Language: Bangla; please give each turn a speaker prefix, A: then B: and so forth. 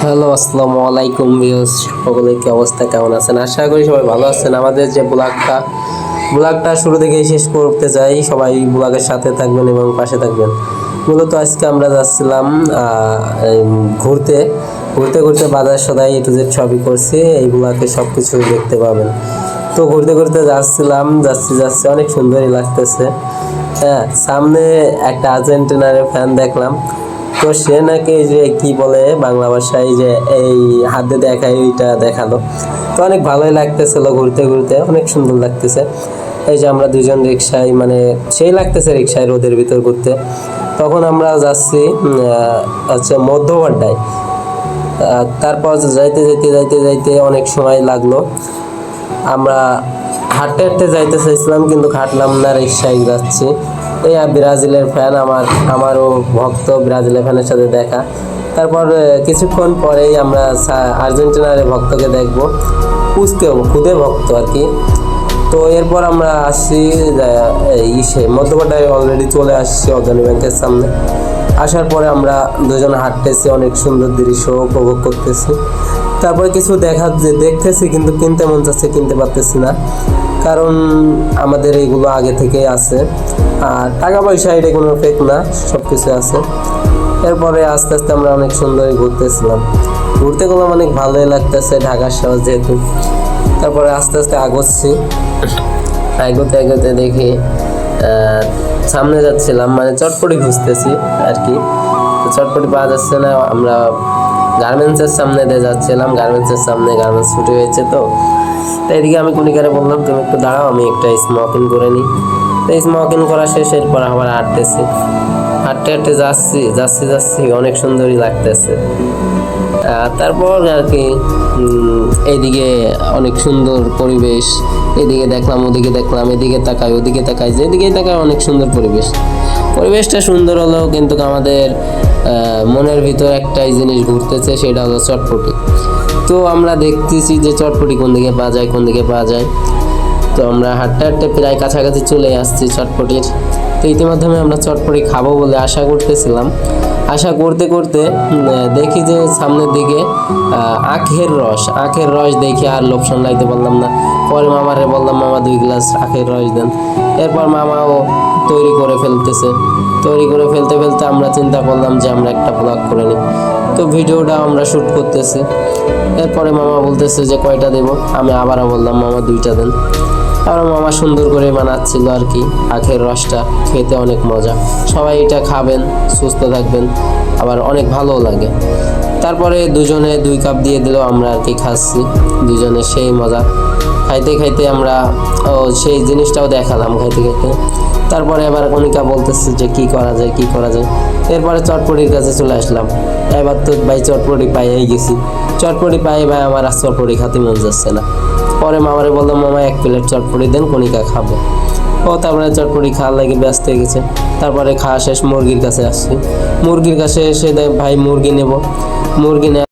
A: হ্যালো, আসসালামু আলাইকুম ভিউয়ার্স। সকলের কি অবস্থা, কেমন আছেন? আশা করি সবাই ভালো আছেন। আমাদের যে ব্লগটা শুরু থেকেই শেষ করতে চাই। সবাই ব্লগের সাথে থাকবেন এবং পাশে থাকবেন। মূলত আজকে আমরা যাচ্ছিলাম ঘুরতে ঘুরতে ঘুরতে বাজার সদাই একটু যে সবই করছি, এই ব্লগে সব কিছু দেখতে পাবেন। তো ঘুরতে ঘুরতে যাচ্ছি অনেক সুন্দরই লাগতেছে। হ্যাঁ, সামনে একটা আর্জেন্টিনার ফ্যান দেখলাম। তো সে নাকি যে কি বলে বাংলা ভাষায় যে এই হাত দিয়ে দেখায়, ওইটা দেখালো। তো অনেক ভালোই লাগতেছিল, ঘুরতে ঘুরতে অনেক সুন্দর লাগতেছে। এই যে আমরা দুজন রিক্সায়, মানে সেই লাগতেছে রিক্সায় রোদের ভিতর ঘুরতে। তখন আমরা যাচ্ছি হচ্ছে মধ্যপাড্ডায়। তারপর যাইতে অনেক সময় লাগলো। আমরা হাঁটতে হাঁটতে যাইতে চাইছিলাম, কিন্তু হাঁটলাম না, রিক্সায় যাচ্ছি। এই ব্রাজিলের ফ্যান, আমারও ভক্ত, ব্রাজিলের ফ্যানের সাথে দেখা। তারপর কিছুক্ষণ পরেই আমরা আর্জেন্টিনার ভক্তকে দেখবো, খুদে ভক্ত আর কি। তো এরপর আমরা আসছি মধ্যপাড়ায়, অলরেডি চলে আসছি অগ্রণী ব্যাংকের সামনে। আসার পরে আমরা দুজন হাঁটতেছি, অনেক সুন্দর দৃশ্য উপভোগ করতেছি। তারপরে কিছু দেখতেছি, কিন্তু কিনতে মন চাচ্ছে, কিনতে পারতেছি না, কারণ আমাদের এইগুলো আগে থেকেই আছে। আর টাকা পয়সা এটা কোনো ফেক না, সব কিছু আছে। এরপরে আস্তে আস্তে আমরা অনেক সুন্দরই ঘুরতে গেলাম, অনেক ভালোই লাগতেছে, ঢাকার শহর যেহেতু। তারপরে আস্তে আস্তে এগোতে দেখি সামনে যাচ্ছিলাম, মানে চটপটি খুঁজতেছি আর কি। তো চটপটি পাওয়া যাচ্ছে না। আমরা গার্মেন্টসের সামনে দিয়ে যাচ্ছিলাম, গার্মেন্টস ছুটি হয়েছে। তো এদিকে আমি কণিকারে বললাম, তুমি একটু দাঁড়াও, আমি একটা স্মোকিং করে নিই। তো স্মোকিং করা শেষ, এরপর আবার হাঁটতে যাচ্ছি, অনেক সুন্দরই লাগতেছে। তারপর আর কি এইদিকে অনেক সুন্দর পরিবেশ, এদিকে দেখলাম, ওদিকে দেখলাম, এদিকে তাকাই, ওদিকে তাকাই, যেদিকে তাকাই অনেক সুন্দর পরিবেশটা সুন্দর হলেও কিন্তু আমাদের মনের ভিতর একটাই জিনিস ঘুরতেছে, সেটা হলো চটপটি। তো আমরা দেখতেছি যে চটপটি কোন দিকে পাওয়া যায়। তো আমরা হাঁটতে প্রায় কাছাকাছি চলে আসছি চটপটির। তো ইতিমধ্যে আমরা চটপটি খাবো বলে আশা করতে দেখি যে সামনের দিকে আখের রস দেখি, আর লোভ সামলাইতে পারলাম না। পরে মামারে বললাম, মামা 2 গ্লাস আখের রস দেন। এরপর মামাও তৈরি করে ফেলতে আমরা চিন্তা করলাম যে আমরা একটা ব্লগ করে নিই। তো ভিডিওটা আমরা শ্যুট করতেছি। এরপরে মামা বলতেছে যে কয়টা দেব, আমি আবারও বললাম মামা 2টা দেন। আর মামা সুন্দর করে বানাচ্ছিল আর কি। আখের রসটা খেতে অনেক মজা, সবাই এটা খাবেন, সুস্থ থাকবেন, আবার অনেক ভালো লাগে। তারপরে দুজনে 2 কাপ দিয়ে দিল, আমরা আর কি খাচ্ছি দুজনে, সেই মজা। খাইতে আমরা সেই জিনিসটাও দেখালাম খাইতে। তারপরে এবার কণিকা বলতেছে যে কি করা যায়। এরপরে চটপটির কাছে চলে আসলাম। এবার তো ভাই চটপটি পাইয়েই গেছি, ভাই আমার আর চটপটি খেতে মন যাচ্ছে না। পরে মামারে বললাম, মামা 1 প্লেট চটপটি দেন, কণিকা খাবো। তারপরে চটপটি খাওয়ার লাগে ব্যস্ত হয়ে গেছে। তারপরে খাওয়া শেষ, মুরগির কাছে আসছি। মুরগির কাছে এসে ভাই মুরগি নেব।